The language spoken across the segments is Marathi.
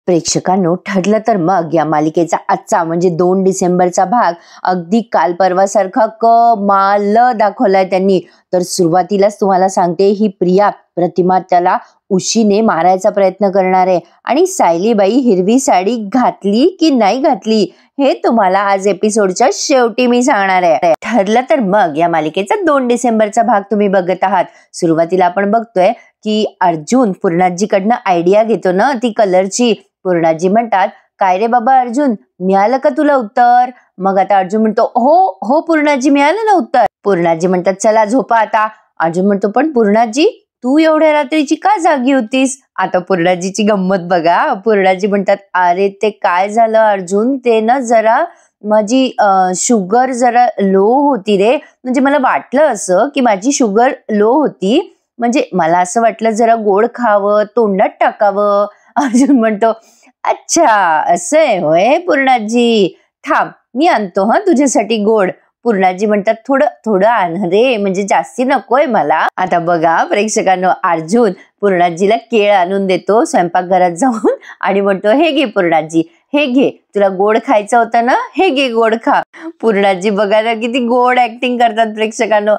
प्रेक्षकांनो, ठरलं तर मग या मालिकेचा आजचा म्हणजे 2 डिसेंबरचा भाग अगदी काल परवासारखा कमाल दाखवलाय त्यांनी. तर सुरुवातीलाच तुम्हाला सांगते, ही प्रिया प्रतिमा त्याला उशीने मारायचा प्रयत्न करणार आहे आणि सायलीबाई हिरवी साडी घातली की नाही घातली हे तुम्हाला आज एपिसोडच्या शेवटी मी सांगणार आहे. ठरलं तर मग या मालिकेचा 2 डिसेंबरचा भाग तुम्ही बघत आहात. सुरुवातीला आपण बघतोय की अर्जुन पूर्णाजीकडनं आयडिया घेतो ना ती कलरची. पूर्णाजी म्हणतात, काय रे बाबा अर्जुन, मिळालं का तुला उत्तर? मग आता अर्जुन म्हणतो, हो हो पूर्णाजी, मिळालं ना उत्तर. पूर्णाजी म्हणतात, चला झोपा आता. अर्जुन म्हणतो, पण पूर्णाजी तू एवढ्या रात्रीची का जागी होतीस? आता पूर्णाजीची गंमत बघा. पूर्णाजी म्हणतात, अरे ते काय झालं अर्जुन, ते ना जरा माझी शुगर जरा लो होती रे. म्हणजे मला वाटलं असं की माझी शुगर लो होती, म्हणजे मला असं वाटलं जरा गोड खावं, तोंडात टाकावं. अर्जुन म्हणतो, अच्छा असं आहे होय पूर्णाजी, थांब मी आणतो हा तुझ्यासाठी गोड. पूर्णाजी म्हणतात, थोडं थोडं आण रे, म्हणजे जास्ती नकोय मला. आता बघा प्रेक्षकांनो, अर्जुन पूर्णाजीला केळ आणून देतो स्वयंपाकघरात जाऊन आणि म्हणतो, हे घे पूर्णाजी, हे घे, तुला गोड खायचं होतं ना, हे घे गोड खा. पूर्णाजी बघा ना किती गोड ऍक्टिंग करतात प्रेक्षकांनो.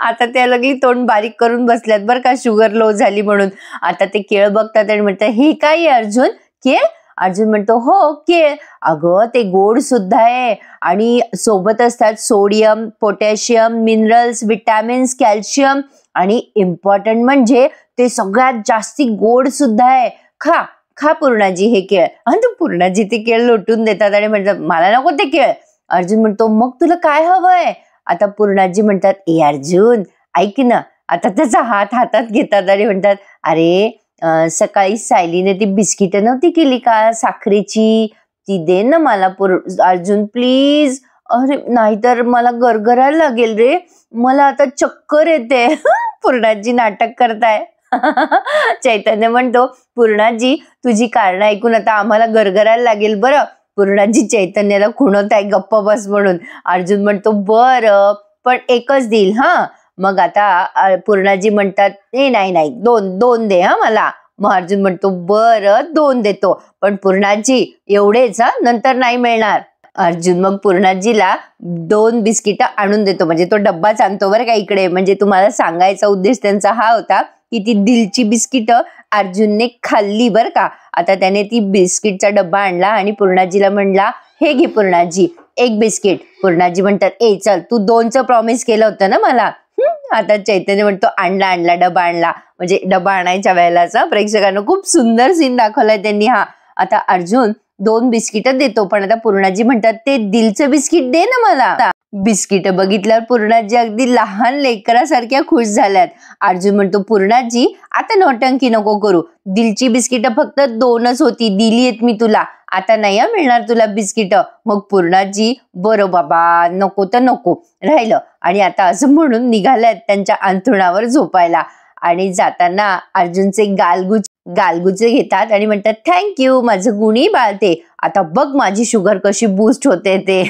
आता त्या लागली तोंड बारीक करून बसल्यात बरं का, शुगर लो झाली म्हणून. आता ते केळ बघतात आणि म्हणतात, हे काय अर्जुन, केळ? अर्जुन म्हणतो, हो केळ. अगं ते गोड सुद्धा आहे आणि सोबत असतात sodium, potassium, minerals, vitamins, calcium आणि इम्पॉर्टंट म्हणजे ते सगळ्यात जास्ती गोड सुद्धा आहे. खा खा पूर्णाजी हे केळ. आणि तू पूर्णाजी ते केळ लोटून देतात आणि म्हणतात, मला नको ते केळ. अर्जुन म्हणतो, मग तुला काय हवंय? आता पूर्णाजी म्हणतात, ए अर्जुन ऐक ना. आता त्याचा हात हातात घेतात आणि म्हणतात, अरे सकाळी सायलीने ती बिस्किट नव्हती केली का साखरेची, ती दे ना मला अर्जुन प्लीज. अरे नाहीतर मला गरगरायला लागेल रे, मला आता चक्कर येते. पूर्णाजी नाटक करताय. चैतन्य म्हणतो, पूर्णाजी तुझी कारण ऐकून आता आम्हाला गरगरायला लागेल बरं. पूर्णाजी चैतन्याला खुणवताय, गप्प बस म्हणून. अर्जुन म्हणतो, बरं पण एकच देईल हा. मग आता पूर्णाजी म्हणतात, नाही नाही, दोन दे हा मला. मग अर्जुन म्हणतो, बरं 2 देतो, पण पूर्णाजी एवढेच हा, नंतर नाही मिळणार. अर्जुन मग पूर्णाजीला 2 बिस्किट आणून देतो, म्हणजे तो डब्बाच आणतो बरं का इकडे. म्हणजे तुम्हाला सांगायचा उद्देश त्यांचा हा होता की ती दिलची बिस्किट अर्जुनने खाल्ली बरं का. आता त्याने ती बिस्किटचा डब्बा आणला आणि पूर्णाजीला म्हणला, हे घे पूर्णाजी 1 बिस्किट. पूर्णाजी म्हणतात, ए चल, तू 2चं प्रॉमिस केलं होतं ना मला. आता चैतन्य म्हणतो, आणला डबा आणला. म्हणजे डबा आणायच्या वेळेलाचा प्रेक्षकांना खूप सुंदर सीन दाखवलाय त्यांनी हा. आता अर्जुन 2 बिस्किट देतो, पण आता पूर्णाजी म्हणतात, ते दिलचं बिस्किट दे ना मला. बिस्किट बघितल्यावर पूर्णाजी अगदी लहान लेकरासारख्या खुश झाल्यात. अर्जुन म्हणतो, पूर्णाजी आता नौटंकी नको करू, दिलची बिस्किट फक्त 2च होती, दिली आहेत मी तुला, आता नाही मिळणार तुला बिस्किट. मग पूर्णाजी, बरं बाबा नको तर नको, राहिलं. आणि आता असं म्हणून निघाल्यात त्यांच्या अंथरुणावर झोपायला. आणि जाताना अर्जुनचे गालगुचे घेतात आणि म्हणतात, थँक्यू माझं गुणी बाळते, आता बघ माझी शुगर कशी बूस्ट होते ते.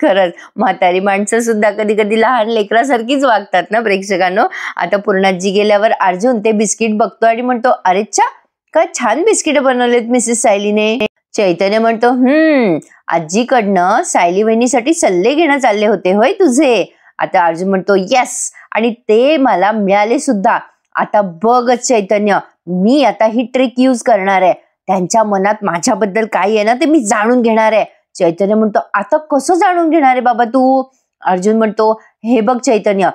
खरंच म्हातारी माणसं सुद्धा कधी कधी लहान लेकरासारखीच वागतात ना प्रेक्षकांनो. आता पूर्णाजी गेल्यावर अर्जुन ते बिस्किट बघतो आणि म्हणतो, अरे चा, काय छान बिस्किट बनवलेत मिसेस सायलीने. चैतन्य म्हणतो, आजीकडनं सायली वहिनीसाठी सल्ले घेणं चालले होते होय तुझे. आता अर्जुन म्हणतो, येस, आणि ते मला मिळाले सुद्धा. आता बघच चैतन्य, मी आता ही ट्रिक यूज करणार आहे, त्यांच्या मनात माझ्याबद्दल काय आहे ना ते मी जाणून घेणार आहे. चैतन्य म्हणतो, आता कसं जाणून घेणार आहे बाबा तू? अर्जुन म्हणतो, हे बघ चैतन्य,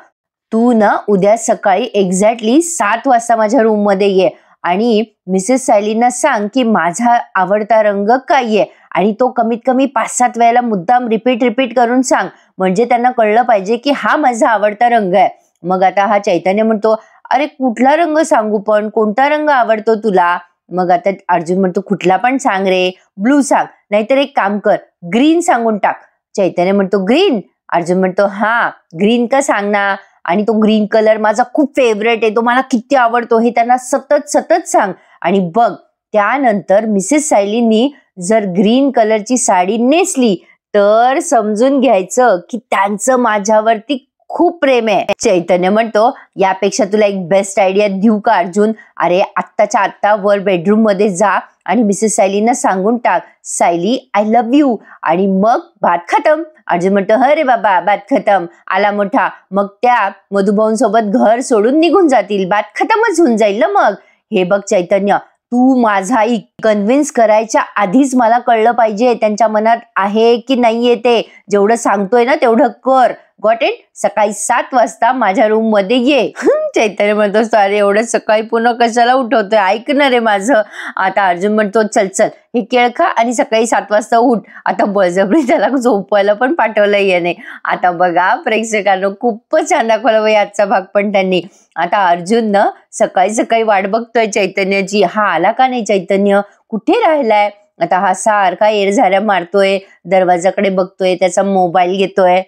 तू ना उद्या सकाळी एक्झॅक्टली 7 वाजता माझ्या रूम मध्ये ये आणि मिसेस सायलींना सांग की माझा आवडता रंग काय आहे, आणि तो कमीत कमी 5-7 वेळेला मुद्दाम रिपीट करून सांग, म्हणजे त्यांना कळलं पाहिजे की हा माझा आवडता रंग आहे. मग आता हा चैतन्य म्हणतो, अरे कुठला रंग सांगू, पण कोणता रंग आवडतो तुला? मग आता अर्जुन म्हणतो, कुठला पण सांग रे, ब्लू सांग, नाहीतर एक काम कर, ग्रीन सांगून टाक. चैतन्य म्हणतो, ग्रीन? अर्जुन म्हणतो, हा ग्रीन का सांग ना, आणि तो ग्रीन कलर माझा खूप फेवरेट आहे, तो मला किती आवडतो हे त्यांना सतत सांग. आणि बघ त्यानंतर मिसेस सायलींनी जर ग्रीन कलरची साडी नेसली तर समजून घ्यायचं की त्यांचं माझ्यावरती खूप प्रेम आहे. चैतन्य म्हणतो यापेक्षा तुला एक बेस्ट आयडिया देऊ का अर्जुन? अरे आत्ताच्या आत्ता वर बेडरूम मध्ये जा आणि मिसेस सायलीना सांगून टाक, सायली आय लव्ह यू, आणि मग बात खतम. अर्जुन म्हणतो अरे बाबा बात खतम, आला मोठा. मग त्या मधुभाऊंसोबत घर सोडून निघून जातील, बात खतमच होऊन जाईल ना मग. हे बघ चैतन्य, तू माझा कन्व्हिन्स करायच्या आधीच मला कळलं पाहिजे त्यांच्या मनात आहे की नाहीये ते. जेवढं सांगतोय ना तेवढं कर. Got it? सकाळी 7 वाजता माझ्या रूम मध्ये ये. चैतन्य म्हणतो अरे एवढं सकाळी पुन्हा कशाला उठवतोय, ऐकणार आहे माझं. आता अर्जुन म्हणतो चल चल हे केळ खा आणि सकाळी 7 वाजता उठ. आता बळजबरी त्याला झोपवायला पण पाठवलं याने. आता बघा प्रेक्षकांनो, खूपच छान दाखवलं बाई आजचा भाग पण त्यांनी. आता अर्जुन न सकाळी सकाळी वाट बघतोय चैतन्याची, हा आला का नाही चैतन्य, कुठे राहिलाय. आता हा सारखा येरझाऱ्या मारतोय, दरवाजाकडे बघतोय, त्याचा मोबाईल घेतोय.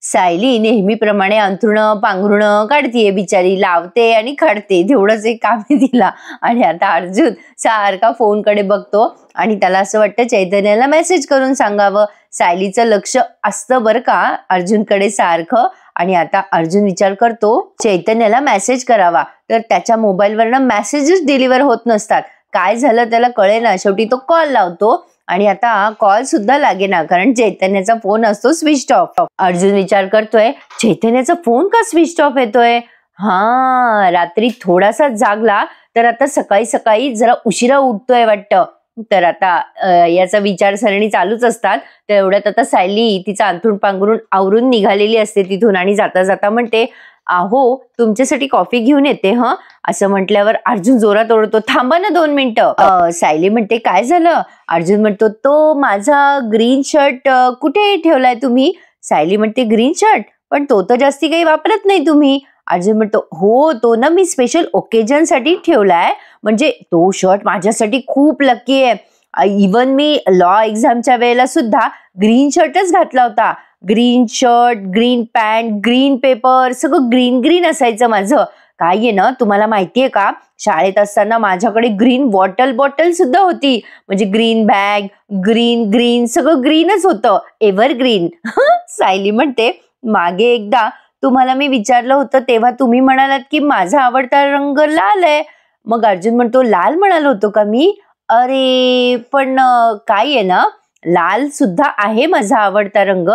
सायली नेहमीप्रमाणे अंथरुणं पांघरुणं काढतीये बिचारी, लावते आणि काढते, तेवढंच एक काम आहे तिला. आणि आता अर्जुन सारखा फोनकडे बघतो आणि त्याला असं वाटतं चैतन्याला मेसेज करून सांगावं. सायलीचं लक्ष असतं बरं का अर्जुनकडे सारखं. आणि आता अर्जुन विचार करतो चैतन्याला मेसेज करावा, तर त्याच्या मोबाईलवरनं मेसेजेस डिलिव्हर होत नसतात. काय झालं त्याला कळेना. शेवटी तो कॉल लावतो आणि आता कॉल सुद्धा लागेना, कारण चैतन्याचा फोन असतो स्विच ऑफ. अर्जुन विचार करतोय चैतन्याचा फोन का स्विच ऑफ येतोय. हा, रात्री थोडासा जागला तर आता सकाळी सकाळी जरा उशिरा उठतोय वाटतं. तर आता याचा विचारसरणी चालूच असतात. तर एवढ्यात आता सायली तिचा अंथरूण पांघरून आवरून निघालेली असते तिथून आणि जाता जाता म्हणते अहो तुमच्यासाठी कॉफी घेऊन येते. असं म्हटल्यावर अर्जुन जोरात ओरडतो थांबा ना 2 मिनिटं. सायली म्हणते काय झालं. अर्जुन म्हणतो तो माझा ग्रीन शर्ट कुठे ठेवलाय तुम्ही. सायली म्हणते ग्रीन शर्ट, पण तो तर जास्ती काही वापरत नाही तुम्ही. अर्जुन म्हणतो हो तो ना मी स्पेशल ओकेजन साठी ठेवलाय, म्हणजे तो शर्ट माझ्यासाठी खूप लकी आहे. इवन मी लॉ एक्झामच्या वेळेला सुद्धा ग्रीन शर्टच घातला होता. Green shirt, green pant, green pepper, सगळं ग्रीन ग्रीन असायचं माझं. काय आहे ना तुम्हाला माहितीये का, शाळेत असताना माझ्याकडे ग्रीन वॉटर बॉटल सुद्धा होती, म्हणजे ग्रीन बॅग, ग्रीन ग्रीन सगळं ग्रीनच होतं, एव्हरग्रीन. सायली म्हणते मागे एकदा तुम्हाला मी विचारलं होतं तेव्हा तुम्ही म्हणालात की माझा आवडता रंग लाल आहे. मग अर्जुन म्हणतो लाल म्हणालो होतो का मी. अरे पण काय आहे ना, लाल सुद्धा आहे माझा आवडता रंग,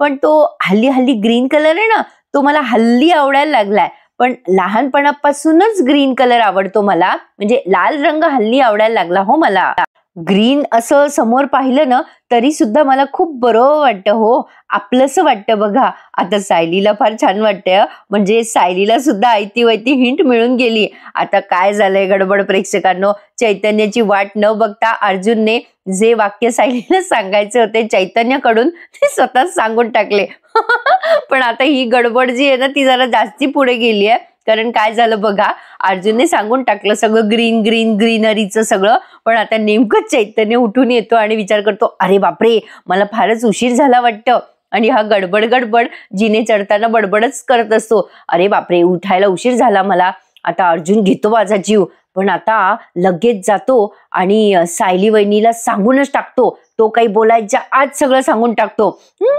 पण तो हल्ली हल्ली ग्रीन कलर आहे ना तो मला हल्ली आवडायला लागलाय. पण लहानपणापासूनच ग्रीन कलर आवडतो मला, म्हणजे लाल रंग हल्ली आवडायला लागला हो मला. ग्रीन असं समोर पाहिलं ना तरी सुद्धा मला खूप बरं वाटतं हो, आपलंसं वाटतं बघा. आता सायलीला फार छान वाटतंय, म्हणजे सायलीला सुद्धा आयती वैती हिंट मिळून गेली. आता काय झालंय गडबड प्रेक्षकांनो, चैतन्याची वाट न बघता अर्जुनने जे वाक्य सायलीला सांगायचे होते चैतन्याकडून ते स्वतःच सांगून टाकले. पण आता ही गडबड जी आहे ना ती जरा जास्ती पुढे गेली आहे. कारण काय झालं बघा, अर्जुनने सांगून टाकलं सगळं ग्रीन ग्रीन ग्रीनरीचं सगळं, पण आता नेमकं चैतन्य उठून येतो आणि विचार करतो अरे बापरे मला फारच उशीर झाला वाटतं. आणि हा गडबड गडबड जिने चढताना बडबडच करत असतो, अरे बापरे उठायला उशीर झाला मला. आता अर्जुन घेतो माझा जीव, पण आता लगेच जातो आणि सायली वहिनीला सांगूनच टाकतो, तो काही बोलायच्या आज सगळं सांगून टाकतो.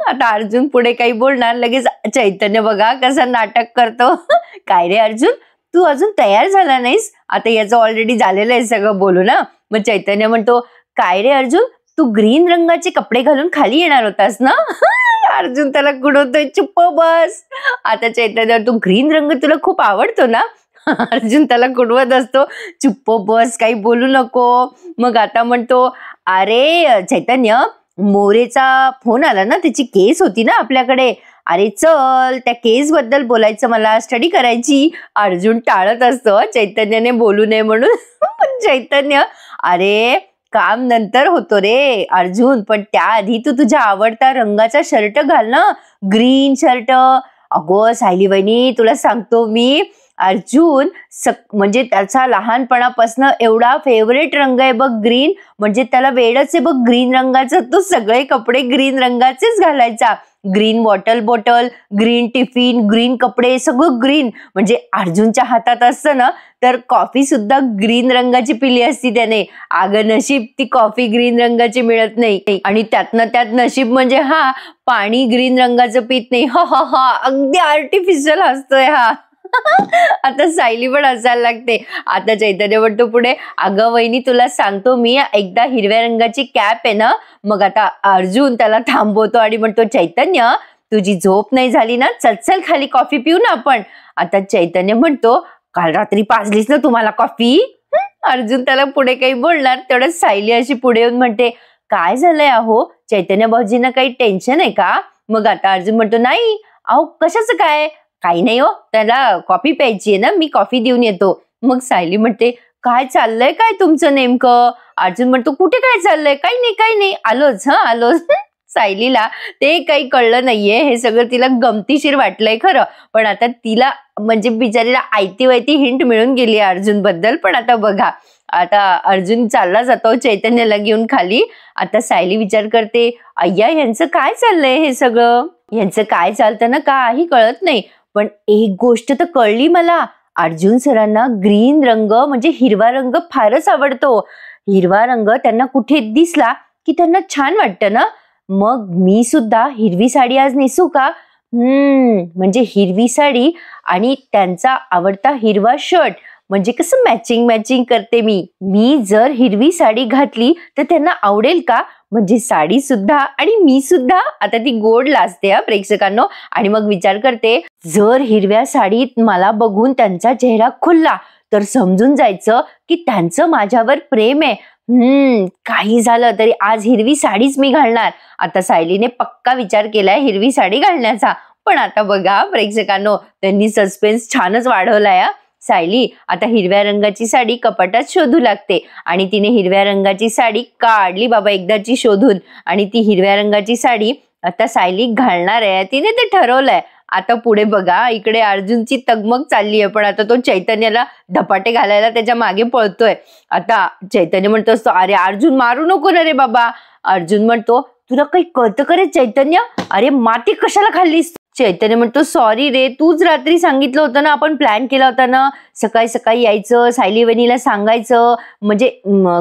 आता अर्जुन पुढे काही बोलणार, लगेच चैतन्य बघा कसं नाटक करतो. काय रे अर्जुन तू अजून तयार झाला नाहीस, आता याचं ऑलरेडी झालेलं आहे सगळं बोलू ना. मग चैतन्य म्हणतो काय रे अर्जुन तू ग्रीन रंगाचे कपडे घालून खाली येणार होतास ना. अर्जुन त्याला कुडवतोय चुप्प बस. आता चैतन्य तू ग्रीन रंग तुला खूप आवडतो ना. अर्जुन त्याला कुडवत असतो चुप्प बस काही बोलू नको. मग आता म्हणतो अरे चैतन्य मोरेचा फोन आला ना, त्याची केस होती ना आपल्याकडे, अरे चल त्या केस बद्दल बोलायचं मला, स्टडी करायची. अर्जुन टाळत असतो चैतन्याने बोलू नये म्हणून. पण चैतन्य अरे काम नंतर होतो रे अर्जुन, पण त्याआधी तू तुझ्या आवडता रंगाचा शर्ट घाल ना, ग्रीन शर्ट. अगो सायली वहिनी तुला सांगतो मी, अर्जुन म्हणजे त्याचा लहानपणापासून एवढा फेवरेट रंग आहे बघ ग्रीन, म्हणजे त्याला वेडच आहे बघ ग्रीन रंगाचं, तो सगळे कपडे ग्रीन रंगाचेच घालायचा. Green water bottle, green tiffin, green कपडे, सगळं ग्रीन. म्हणजे अर्जुनच्या हातात असतं ना तर कॉफी सुद्धा ग्रीन रंगाची पिली असती त्याने. अगं नशीब ती कॉफी ग्रीन रंगाची मिळत नाही. आणि त्यातनं त्यात नशीब म्हणजे पाणी ग्रीन रंगाचं पित नाही. अगदी आर्टिफिशियल हसतोय हा. आता सायली पण हसायला लागते. आता चैतन्य म्हणतो पुढे, अगं वहिनी तुला सांगतो मी, एकदा हिरव्या रंगाची कॅप आहे ना. मग आता अर्जुन त्याला थांबवतो आणि म्हणतो, चैतन्य तुझी झोप नाही झाली ना, चल चल खाली कॉफी पिऊ ना आपण. आता चैतन्य म्हणतो, काल रात्री पाजलीस ना तुम्हाला कॉफी. अर्जुन त्याला पुढे काही बोलणार तेवढं सायली अशी पुढे येऊन म्हणते, काय झालंय अहो, चैतन्य भाऊजींना काही टेन्शन आहे का? मग आता अर्जुन म्हणतो, नाही अहो कशाचं काय, काही नाही हो, त्याला कॉफी प्यायची आहे ना, मी कॉफी देऊन येतो. मग सायली म्हणते, काय चाललंय काय तुमचं नेमकं? अर्जुन म्हणतो, कुठे काय चाललंय, काही नाही आलोच. सायलीला ते काही कळलं नाहीये, हे सगळं तिला गमतीशीर वाटलंय खरं. पण आता तिला म्हणजे बिचारीला आयती वायती हिंट मिळून गेली अर्जुन बद्दल. पण आता बघा, आता अर्जुन चालला जातो चैतन्याला घेऊन खाली. आता सायली विचार करते, अय्या यांचं काय चाललंय हे सगळं, यांचं काय चालतं ना काही कळत नाही. पण एक गोष्ट तर कळली मला, अर्जुन सरांना ग्रीन रंग म्हणजे हिरवा रंग फारच आवडतो. हिरवा रंग त्यांना कुठे दिसला की त्यांना छान वाटतं ना. मग मी सुद्धा हिरवी साडी आज नेसू का? म्हणजे हिरवी साडी आणि त्यांचा आवडता हिरवा शर्ट, म्हणजे कसं मॅचिंग करते मी जर हिरवी साडी घातली तर त्यांना आवडेल का? म्हणजे साडी सुद्धा आणि मी सुद्धा. आता ती गोड लाजते प्रेक्षकांनो. आणि मग विचार करते, जर हिरव्या साडीत मला बघून त्यांचा चेहरा खुलला तर समजून जायचं की त्यांचं माझ्यावर प्रेम आहे. काही झालं तरी आज हिरवी साडीच मी घालणार. आता सायलीने पक्का विचार केलाय हिरवी साडी घालण्याचा. पण आता बघा प्रेक्षकांनो, त्यांनी सस्पेन्स छानच वाढवलाय. सायली आता हिरव्या रंगाची साडी कपाटात शोधू लागते आणि तिने हिरव्या रंगाची साडी काढली बाबा एकदाची शोधून. आणि ती हिरव्या रंगाची साडी आता सायली घालणार आहे, तिने ते ठरवलंय. आता पुढे बघा, इकडे अर्जुनची तगमग चालली आहे, पण आता तो चैतन्याला धपाटे घालायला त्याच्या मागे पळतोय. आता चैतन्य म्हणतो असतो, अरे अर्जुन मारू नको ना रे बाबा. अर्जुन म्हणतो, तुला काही कळतं का रे चैतन्य, अरे माती कशाला खाल्लीस? चैतन्य म्हणतो, सॉरी रे, तूच रात्री सांगितलं होतं ना, आपण प्लॅन केला होता ना, सकाळी यायचं, सायली वहिनीला सांगायचं, म्हणजे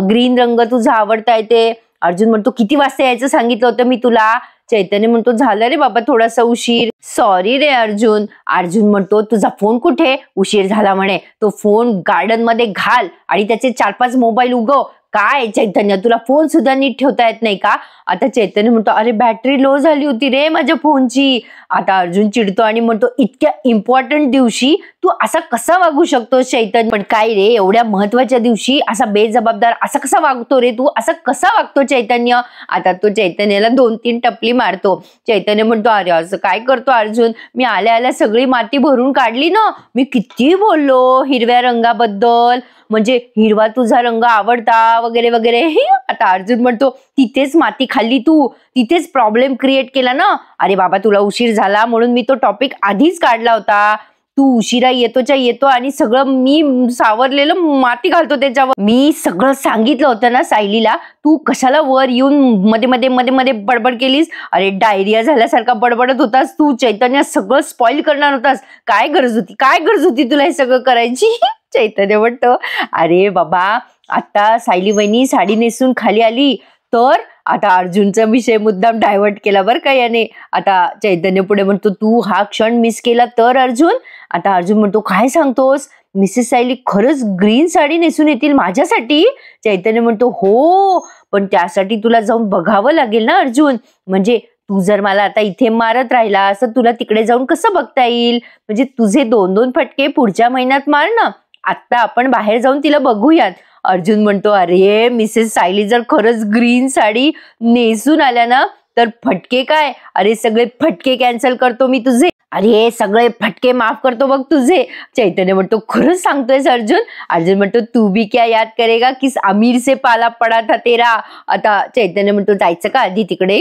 ग्रीन रंग तुझा आवडता आहे ते. अर्जुन म्हणतो, किती वाजता यायचं सांगितलं होतं मी तुला? चैतन्य म्हणतो, झालं रे बाबा थोडासा उशीर, सॉरी रे अर्जुन. अर्जुन म्हणतो, तुझा फोन कुठे? उशीर झाला म्हणे, तो फोन गार्डन मध्ये घाल आणि त्याचे 4-5 मोबाईल उगव. काय चैतन्य, तुला फोन सुद्धा नीट ठेवता येत नाही का? आता चैतन्य म्हणतो, अरे बॅटरी लो झाली होती रे माझ्या फोनची. आता अर्जुन चिडतो आणि म्हणतो, इतक्या इम्पॉर्टंट दिवशी तू असा कसा वागू शकतो चैतन्य? पण काय रे, एवढ्या महत्वाच्या दिवशी असा बेजबाबदार असा कसा वागतो रे तू, असा कसा वागतो चैतन्य? आता तो चैतन्याला 2-3 टपली मारतो. चैतन्य म्हणतो, अरे असं काय करतो अर्जुन, मी आल्या सगळी माती भरून काढली ना, मी किती बोललो हिरव्या रंगाबद्दल, म्हणजे हिरवा तुझा रंग आवडता वगैरे वगैरे. आता अर्जुन म्हणतो, तिथेच माती खाल्ली तू, तिथेच प्रॉब्लेम क्रिएट केला ना. अरे बाबा तुला उशीर झाला म्हणून मी तो टॉपिक आधीच काढला होता. तू उशिरा येतो आणि सगळं मी सावरलेलं माती घालतो त्याच्यावर. मी सगळं सांगितलं होतं ना सायलीला, तू कशाला वर येऊन मध्ये बडबड केलीस? अरे डायरिया झाल्यासारखा बडबडत होतास तू चैतन्य, सगळं स्पॉइल करणार होतास. काय गरज होती तुला हे सगळं करायची? चैतन्य म्हणतो, अरे बाबा आता सायली वहिनी साडी नेसून खाली आली तर आता अर्जुनचा विषय मुद्दाम डायव्हर्ट केला बरं का याने. आता चैतन्य पुढे म्हणतो, तू हा क्षण मिस केला तर अर्जुन? आता अर्जुन म्हणतो, काय सांगतोस, मिसेस सायली खरंच ग्रीन साडी नेसून येतील माझ्यासाठी? चैतन्य म्हणतो, हो, पण त्यासाठी तुला जाऊन बघावं लागेल ना अर्जुन. म्हणजे तू जर मला आता इथे मारत राहिला असं तुला तिकडे जाऊन कसं बघता येईल? म्हणजे तुझे 2-2 फटके पुढच्या महिन्यात मार ना. आता आपण बाहेर जाऊन तिला बघूयात. अर्जुन म्हणतो, अरे मिसेस सायली जर खरंच ग्रीन साडी नेसून आल्या ना तर फटके काय, अरे सगळे फटके कॅन्सल करतो मी तुझे. अरे सगळे फटके माफ करतो बघ तुझे. चैतन्य म्हणतो खरंच सांगतोयस अर्जुन? अर्जुन म्हणतो तू भी क्या याद करेगा किस अमीर से पाला पडा था तेरा. आता चैतन्य म्हणतो जायचं का आधी तिकडे?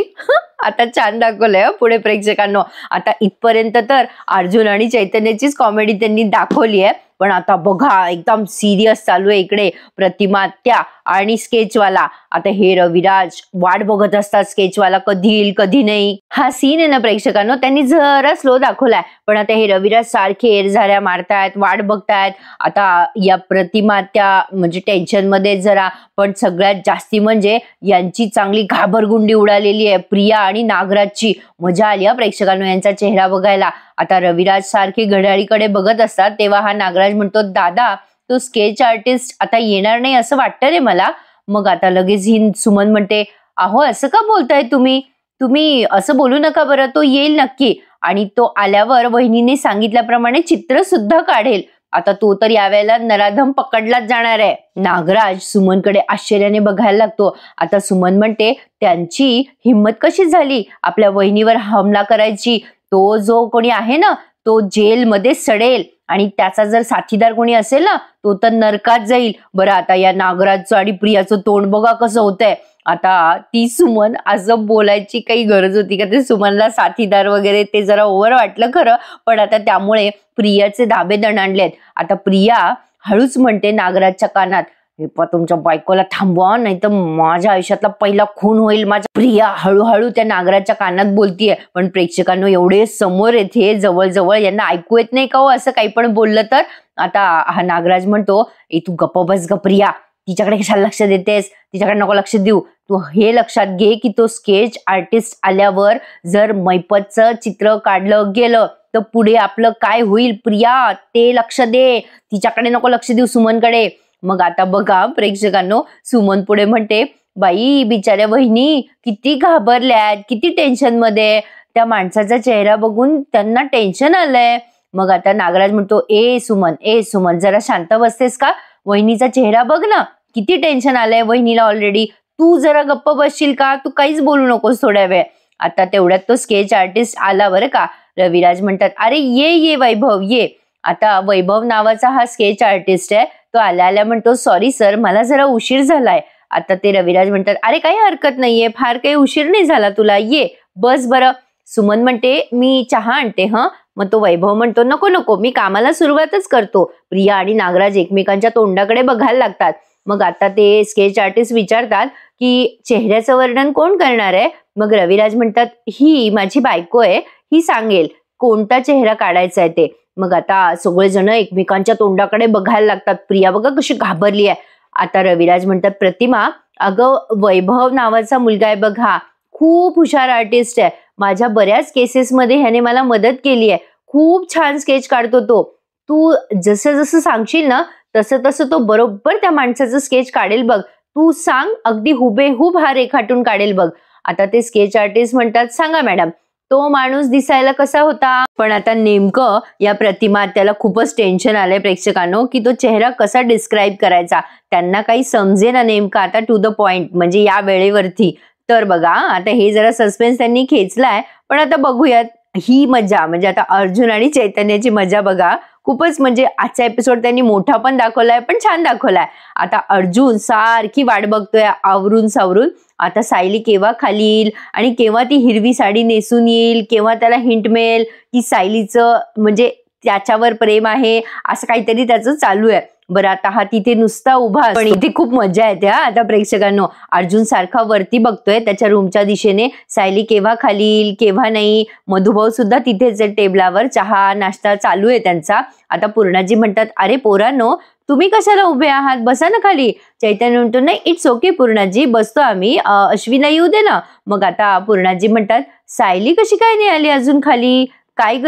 आता छान दाखवलंय पुढे प्रेक्षकांनो. आता इथपर्यंत तर अर्जुन आणि चैतन्याचीच कॉमेडी त्यांनी दाखवली आहे. पण आता बघा एकदम सिरियस चालू आहे इकडे. प्रतिमा त्या आणि स्केचवाला. आता हे रविराज वाट बघत असतात स्केचवाला कधी येईल कधी नाही. हा सीन आहे ना प्रेक्षकांनो त्यांनी जरा स्लो दाखवलाय. पण आता हे रविराज सारखे एरझाऱ्या मारतायत वाट बघतायत. आता या प्रतिमा त्या म्हणजे टेन्शन मध्ये जरा. पण सगळ्यात जास्ती म्हणजे यांची चांगली घाबरगुंडी उडालेली आहे प्रिया आणि नागराजची. मजा आली प्रेक्षकांनो यांचा चेहरा बघायला. आता रविराज सारखे घड्याळीकडे बघत असतात तेव्हा हा नागराज म्हणतो दादा तो स्केच आर्टिस्ट आता येणार नाही असं वाटतं रे मला. मग आता लगेच ही सुमन म्हणते अहो असं का बोलताय तुम्ही असं बोलू नका बरं, तो येईल नक्की आणि तो आल्यावर वहिनीने सांगितल्याप्रमाणे चित्र सुद्धा काढेल. आता तो तर यावेळेला नराधम पकडलाच जाणार आहे. नागराज सुमनकडे आश्चर्याने बघायला लागतो. आता सुमन म्हणते त्यांची हिंमत कशी झाली आपल्या वहिनीवर हमला करायची. तो जो कोणी आहे ना तो जेलमध्ये सडेल आणि त्याचा जर साथीदार कोणी असेल ना तो तर नरकात जाईल. बरं आता या नागराजचं आणि प्रियाचं तोंड बघा कसं होतंय. आता ती सुमन असं बोलायची काही गरज होती का? ते सुमनला साथीदार वगैरे ते जरा ओव्हर वाटलं खरं. पण आता त्यामुळे प्रियाचे धाबे दणाणलेत. आता प्रिया हळूच म्हणते नागराजच्या कानात हे तुमच्या बायकोला थांबवा नाही तर माझ्या आयुष्यातला पहिला खून होईल माझ्या. प्रिया हळूहळू त्या नागराजच्या कानात बोलतीये. पण प्रेक्षकांनो एवढे समोर येते जवळ यांना ऐकू येत नाही का हो असं काही पण बोललं तर. आता हा नागराज म्हणतो ए तू गप्प बस ग प्रिया, तिच्याकडे कशाला लक्ष देतेस, तिच्याकडे नको लक्ष देऊ. तू हे लक्षात घे की तो स्केच आर्टिस्ट आल्यावर जर मैपतचं चित्र काढलं गेलं तर पुढे आपलं काय होईल प्रिया ते लक्ष दे, तिच्याकडे नको लक्ष देऊ सुमनकडे. मग आता बघा प्रेक्षकांनो सुमन पुढे म्हणते बाई बिचाऱ्या वहिनी किती घाबरल्यात किती टेन्शन मध्ये. त्या माणसाचा चेहरा बघून त्यांना टेन्शन आलंय. मग आता नागराज म्हणतो ए सुमन जरा शांत बसतेस का? वहिनीचा चेहरा बघ ना किती टेन्शन आलंय वहिनीला ऑलरेडी. तू जरा गप्प बसशील का? तू काहीच बोलू नकोस थोड्या वेळ. आता तेवढ्यात तो स्केच आर्टिस्ट आला बरं का. रविराज म्हणतात अरे ये वैभव ये. आता वैभव नावाचा हा स्केच आर्टिस्ट आहे. तो आल्या म्हणतो सॉरी सर मला जरा उशीर झालाय. आता ते रविराज म्हणतात अरे काही हरकत नाहीये, फार काही उशीर नाही झाला तुला, ये बस बरं. सुमन म्हणते मी चहा आणते हं. मग तो वैभव म्हणतो नको मी कामाला सुरुवातच करतो. प्रिया आणि नागराज एकमेकांच्या तोंडाकडे बघायला लागतात. मग आता ते स्केच आर्टिस्ट विचारतात की चेहऱ्याचं वर्णन कोण करणार आहे? मग रविराज म्हणतात ही माझी बायको आहे, ही सांगेल कोणता चेहरा काढायचा आहे ते. मग आता सगळेजण एकमेकांच्या तोंडाकडे बघायला लागतात. प्रिया बघा कशी घाबरली आहे. आता रविराज म्हणतात प्रतिमा अगं वैभव नावाचा मुलगा आहे बघा, खूप हुशार आर्टिस्ट आहे. माझ्या बऱ्याच केसेस मध्ये ह्याने मला मदत केली आहे. खूप छान स्केच काढतो तो. तू जसं सांगशील ना तसं तो बरोबर त्या माणसाचं स्केच काढेल बघ. तू सांग अगदी हुबेहूब हा रेखाटून काढेल बघ. आता ते स्केच आर्टिस्ट म्हणतात सांगा मॅडम तो माणूस दिसायला कसा होता? पण आता नेमकं या प्रतिमा त्याला खूपच टेन्शन आलंय प्रेक्षकांनो की तो चेहरा कसा डिस्क्राईब करायचा. त्यांना काही समजेना नेमका आता टू द पॉइंट म्हणजे या वेळेवरती. तर बघा आता हे जरा सस्पेन्स त्यांनी खेचलाय. पण आता बघूयात ही मजा म्हणजे आता अर्जुन आणि चैतन्याची मजा बघा. खूपच म्हणजे आजचा एपिसोड त्यांनी मोठा पण दाखवलाय पण छान दाखवलाय. आता अर्जुन सारखी वाट बघतोय आवरून सावरून. आता सायली केव्हा खाली येईल आणि केव्हा ती हिरवी साडी नेसून येईल, केव्हा त्याला हिंट मिळेल की सायलीचं म्हणजे त्याच्यावर प्रेम आहे असं काहीतरी त्याचं चालू आहे. बरं आता हा तिथे नुसता उभा पण इथे खूप मजा येते हा. आता प्रेक्षकांनो अर्जुन सारखा वरती बघतोय त्याच्या रूमच्या दिशेने सायली केव्हा खाली येईल केव्हा नाही. मधुभाऊ सुद्धा तिथेच चेबलावर चहा नाश्ता चालू आहे त्यांचा. आता पूर्णाजी म्हणतात अरे पोरांनो तुम्ही कशाला उभे आहात, बसा ना खाली. चैतन्य म्हणतो नाही इट्स ओके पूर्णाजी बसतो आम्ही, अश्विना येऊ दे ना. मग आता पूर्णाजी म्हणतात सायली कशी काय नाही आली अजून खाली? काय ग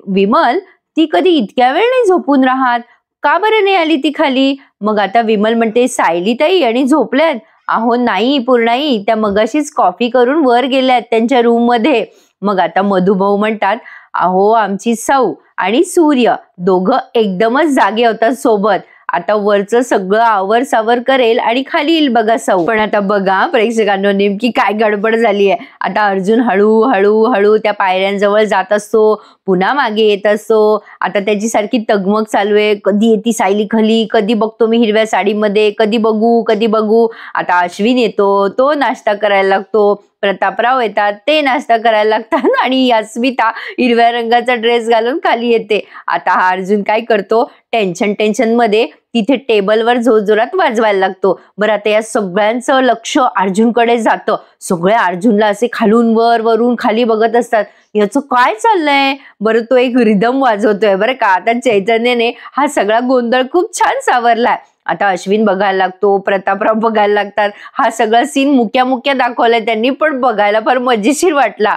विमल ती कधी इतक्या वेळ नाही झोपून राहत, का बरं नाही आली ती खाली? मग आता विमल म्हणते सायली ताई आणि झोपल्यात? अहो नाही पूर्णाई त्या मगाशीच कॉफी करून वर गेल्यात त्यांच्या रूम मध्ये. मग आता मधुभाऊ म्हणतात अहो आमची सौ आणि सूर्य दोघं एकदमच जागे होतात सोबत. आता वरचं सगळं आवर सावर करेल आणि खाली येईल बघा सौ. पण आता बघा प्रेक्षकांनो नेमकी काय गडबड झाली आहे. आता अर्जुन हळू हळू हळू त्या पायऱ्यांजवळ जात असतो, पुन्हा मागे येत असतो. आता त्याची सारखी तगमग चालू आहे, कधी येते सायली खाली, कधी बघतो मी हिरव्या साडीमध्ये, कधी बघू. आता अश्विन येतो, तो नाश्ता करायला लागतो. प्रतापराव येतात, ते नाश्ता करायला लागतात आणि अस्मिता हिरव्या रंगाचा ड्रेस घालून खाली येते. आता हा अर्जुन काय करतो, टेन्शन मध्ये तिथे टेबलवर जोरजोरात वाजवायला लागतो. बरं आता या सगळ्यांचं लक्ष अर्जुनकडे जातं. सगळे अर्जुनला असे खालून वरून खाली बघत असतात, याचं काय चाललंय. बरं तो एक रिदम वाजवतोय बरं का. आता चैतन्यने हा सगळा गोंधळ खूप छान सावरलाय. आता अश्विन बघायला लागतो, प्रतापराव बघायला लागतात. हा सगळा सीन मुक्या दाखवलाय त्यांनी, पण बघायला फार मजेशीर वाटला.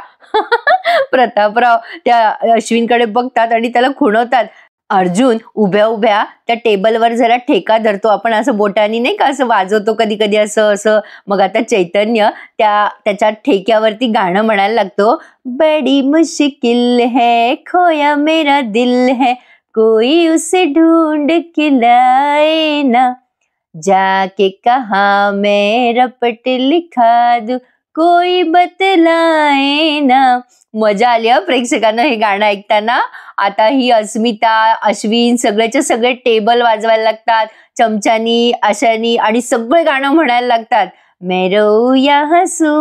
प्रतापराव त्या अश्विनकडे बघतात आणि त्याला खुणवतात. अर्जुन उभ्या त्या टेबलवर जरा ठेका धरतो. आपण असं बोटानी नाही का असं वाजवतो कधी असं. मग आता चैतन्य त्याच्या ठेक्यावरती गाणं म्हणायला लागतो. बडी मुश्किल है खोया मेरा दिल है, कोई उसे ढूंढ के लाए ना, जाके कहा मैं रपट लिखा दूं, कोई बतलाए ना. मजा आली प्रेक्षकांना हे गाणं ऐकताना. आता ही अस्मिता, अश्विन सगळेच्या सगळे टेबल वाजवायला लागतात, चमच्यानी अशानी, आणि सगळे गाणं म्हणायला लागतात. मैं रो या हंसू,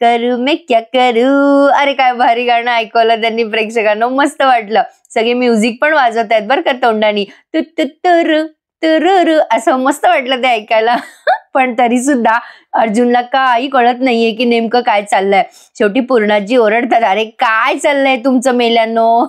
करू मैं क्या करू. अरे काय भारी गाणं ऐकवलं त्यांनी प्रेक्षकांना, मस्त वाटलं. सगळे म्युझिक पण वाजवत आहेत बरं का तोंडानी, तुरुरु असं मस्त वाटलं ते ऐकायला. पण तरी सुद्धा अर्जुनला काही कळत नाहीये की नेमकं काय चाललंय. शेवटी पूर्णाजी ओरडतात, अरे काय चाललंय तुमचं मेल्यांनो.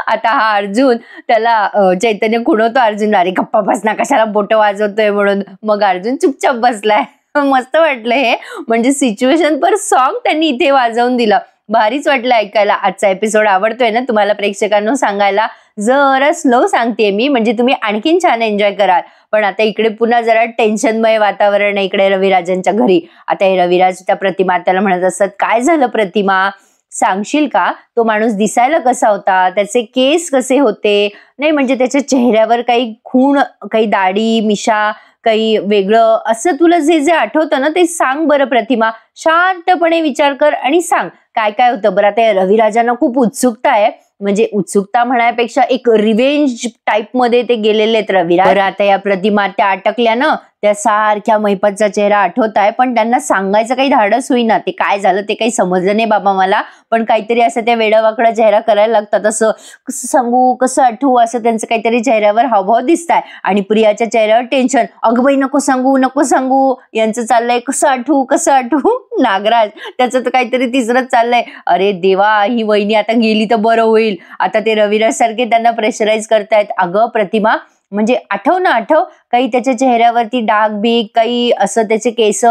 आता हा अर्जुन त्याला चैतन्य खुणवतो अर्जुनला, अरे गप्पा बस ना, कशाला बोट वाजवतोय म्हणून. मग अर्जुन चुपचाप बसलाय. मस्त वाटलं हे, म्हणजे सिच्युएशन पर सॉन्ग त्यांनी इथे वाजवून दिलं. भारीच वाटलं ऐकायला. आजचा एपिसोड आवडतोय ना तुम्हाला प्रेक्षकांनो सांगायला. जरा स्लो सांगते मी, म्हणजे तुम्ही आणखीन छान एन्जॉय कराल. पण आता इकडे पुन्हा जरा टेन्शनमय वातावरण आहे इकडे रविराजांच्या घरी. आता हे रविराज त्या प्रतिमा त्याला म्हणत असतात, काय झालं प्रतिमा, सांगशील का, तो माणूस दिसायला कसा होता, त्याचे केस कसे होते, नाही म्हणजे त्याच्या चेहऱ्यावर काही खूण, काही दाढी मिशा, काही वेगळं असं तुला जे आठवतं ना ते सांग बरं प्रतिमा. शांतपणे विचार कर आणि सांग काय काय होतं. बरं आता रविराजांना खूप उत्सुकता आहे, म्हणजे उत्सुकता म्हणायपेक्षा एक रिवेंज टाइप मध्ये ते गेलेले आहेत रविराज. बरं आता या प्रतिमा त्या अटकल्या ना, त्या सारख्या महिपतचा चेहरा आठवत आहे, पण त्यांना सांगायचं काही धाडस होईना. ते काय झालं ते काही समजलं नाही बाबा मला, पण काहीतरी असं त्या वेडावाकडा चेहरा करायला लागतात. असं कसं सांगू कसं आठवू असं त्यांचं काहीतरी चेहऱ्यावर हावभाव दिसताय. आणि प्रियाच्या चेहऱ्यावर टेन्शन, अगं बाई नको सांगू यांचं चाललंय कसं आठवू. नागराज त्याचं तर काहीतरी तिसरंच चाललंय, अरे देवा ही वहिनी आता गेली तर बरं होईल. आता ते रविराज सारखे त्यांना प्रेशराईज करतायत. अगं प्रतिमा म्हणजे आठव काही त्याच्या चेहऱ्यावरती डाग बीग, काही असं त्याचे केस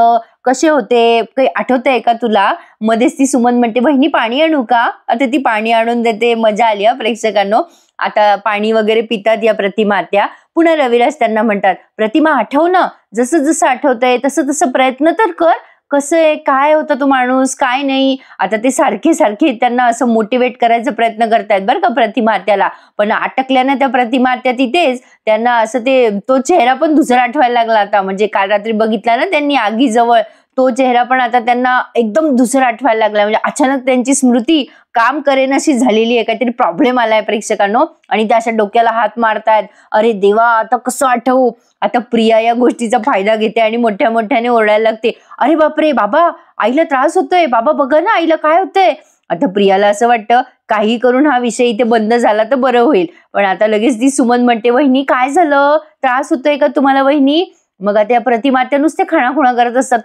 कसे होते, काही आठवतंय का तुला. मध्येच ती सुमन म्हणते, बहिणी पाणी आणू का. आता ती पाणी आणून देते. मजा आली प्रेक्षकांनो. आता पाणी वगैरे पितात या प्रतिमा त्या. पुन्हा रविराज त्यांना म्हणतात, प्रतिमा आठव ना, जसं आठवतंय तसं प्रयत्न तर कर, कसं आहे काय होता तो माणूस काय नाही. आता ते सारखे त्यांना असं मोटिवेट करायचा प्रयत्न करतायत बरं का प्रतिमा त्याला. पण अटकल्यानं त्या प्रतिमा त्या तिथेच त्यांना असं तो चेहरा पण दुसरा आठवायला लागला. आता म्हणजे काल रात्री बघितला ना त्यांनी आगीजवळ, तो चेहरा पण आता त्यांना एकदम दुसरा आठवायला लागला. म्हणजे अचानक त्यांची स्मृती काम करेन अशी झालेली आहे, काहीतरी प्रॉब्लेम आलाय प्रेक्षकांनो. आणि त्या अशा डोक्याला हात मारतायत, अरे देवा आता कसं आठवू. आता प्रिया या गोष्टीचा फायदा घेते आणि मोठ्याने ओरडायला लागते, अरे बापरे बाबा आईला त्रास होतोय, बाबा बघा ना आईला काय होतंय. आता प्रियाला असं वाटतं काही करून हा विषय इथे बंद झाला तर बरं होईल. पण आता लगेच ती सुमन म्हणते, वहिनी काय झालं, त्रास होतोय का तुम्हाला वहिनी. मग आता या प्रतिमात्या नुसते खाणाखुणा करत असतात,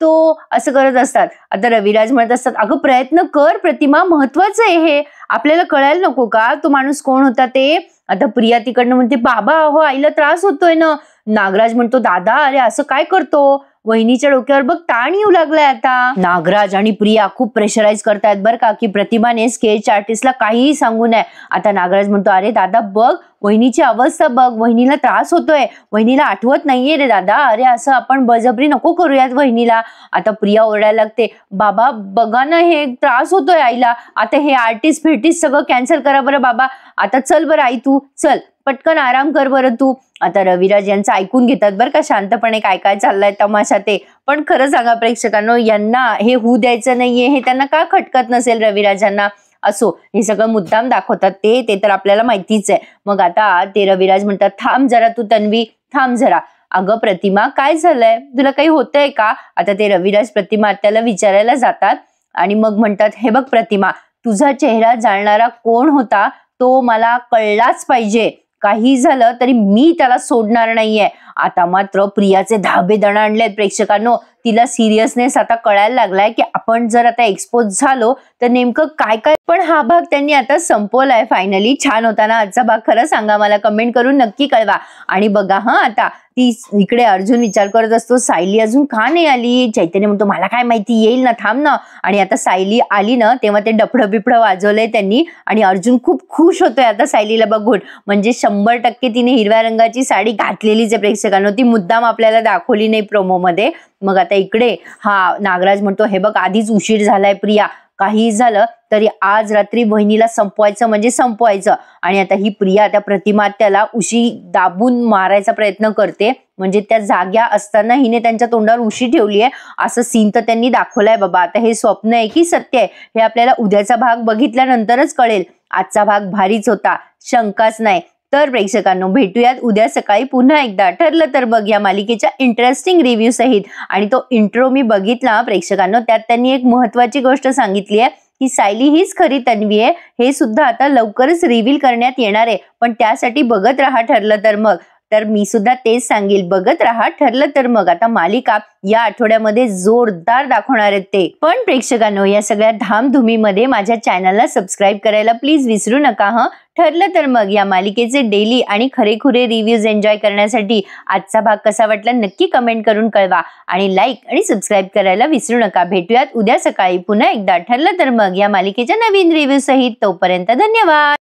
तो असं करत असतात. आता रविराज म्हणत असतात, अगं प्रयत्न कर प्रतिमा, महत्वाचं आहे हे, आपल्याला कळायला नको का तो माणूस कोण होता ते. आता प्रिया तिकडनं म्हणते, बाबा हो आईला त्रास होतोय ना. नागराज म्हणतो, दादा अरे असं काय करतो, वहिनीच्या डोक्यावर बघ ताण येऊ लागलाय. आता नागराज आणि प्रिया खूप प्रेशराईज करतायत बरं का, की प्रतिमाने स्केच आर्टिस्टला काहीही सांगू नये. आता नागराज म्हणतो, अरे दादा बघ वहिनीची अवस्था बघ, वहिनीला त्रास होतोय, वहिनीला आठवत नाहीये रे दादा, अरे असं आपण बळजबरी नको करूयात वहिनीला. आता प्रिया ओरडायला लागते, बाबा बघा ना हे त्रास होतोय आईला, आता हे आर्टिस्ट सगळं कॅन्सल करा बरं बाबा. आता चल बरं आई तू चल, पटकन आराम कर बरं तू. आता रविराज यांचं ऐकून घेतात बरं का शांतपणे काय काय चाललंय तमाशा ते. पण खरं सांगा प्रेक्षकांनो, यांना हे होऊ द्यायचं नाहीये हे त्यांना का खटकत नसेल रविराजांना. असो, हे सगळं मुद्दाम दाखवतात ते तर आपल्याला माहितीच आहे. मग आता ते रविराज म्हणतात, थांब जरा तू तन्वी, थांब जरा. अगं प्रतिमा, काय झालंय, तुला काही होतंय का. आता ते रविराज प्रतिमा आत्याला विचारायला जातात आणि मग म्हणतात, हे बघ प्रतिमा, तुझा चेहरा जाणणारा कोण होता तो मला कळलाच पाहिजे. काही झालं तरी मी त्याला सोडणार नाहीये. आता मात्र प्रियाचे धाबे दणाणलेत प्रेक्षकांनो. तिला सिरियसनेस आता कळायला लागलाय की आपण जर आता एक्सपोज झालो तर नेमकं काय काय. पण हा भाग त्यांनी आता संपवलाय फायनली. छान होता ना आजचा भाग, खरं सांगा, मला कमेंट करून नक्की कळवा. आणि बघा आता ती इकडे अर्जुन विचार करत असतो, सायली अजून का नाही आली. चैतन्य म्हणतो, मला काय माहिती, येईल ना, थांब ना. आणि आता सायली आली ना तेव्हा ते डफडं बिफडं वाजवलंय त्यांनी आणि अर्जुन खूप खुश होतोय आता सायलीला बघून. म्हणजे 100% तिने हिरव्या रंगाची साडी घातलेलीच आहे प्रेक्षकांनो. ती मुद्दाम आपल्याला दाखवली नाही प्रोमो मध्ये. मग आता इकडे नागराज म्हणतो, हे बघ आधीच उशीर झालाय प्रिया, काही झालं तरी आज रात्री वहिनीला संपवायचं म्हणजे संपवायचं. आणि आता ही प्रिया त्या प्रतिमा त्याला उशी दाबून मारायचा प्रयत्न करते. म्हणजे त्या जाग्या असताना हिने त्यांच्या तोंडावर उशी ठेवली आहे असं सीन तर त्यांनी दाखवलाय बाबा. आता हे स्वप्न आहे की सत्य आहे हे आपल्याला उद्याचा भाग बघितल्यानंतरच कळेल. आजचा भाग भारीच होता, शंकाच नाही. तर प्रेक्षकांनो, भेटूयात उद्या सकाळी पुन्हा एकदा. ठरलं तर बघ या मालिकेच्या इंटरेस्टिंग रिव्ह्यू सहित. आणि तो इंट्रो मी बघितला प्रेक्षकांनो, त्यात त्यांनी एक महत्वाची गोष्ट सांगितली आहे की सायली हीच खरी तन्वी आहे. हे सुद्धा आता लवकरच रिव्हील करण्यात येणार आहे. पण त्यासाठी बघत राहा ठरलं तर मग. तर मी सुद्धा तेच सांगेल, बघत राहा ठरलं तर मग. आता मालिका या आठवड्यामध्ये जोरदार दाखवणार आहेत ते. पण प्रेक्षकांनो, या सगळ्या धामधुमीमध्ये माझ्या चॅनलला सबस्क्राईब करायला प्लीज विसरू नका. ठरलं तर मग या मालिकेचे डेली आणि खरेखुरे रिव्ह्यूज एन्जॉय करण्यासाठी आजचा भाग कसा वाटला नक्की कमेंट करून कळवा. आणि लाईक आणि सबस्क्राईब करायला विसरू नका. भेटूयात उद्या सकाळी पुन्हा एकदा. ठरलं तर मग या मालिकेच्या नवीन रिव्ह्यू सहित. तोपर्यंत धन्यवाद.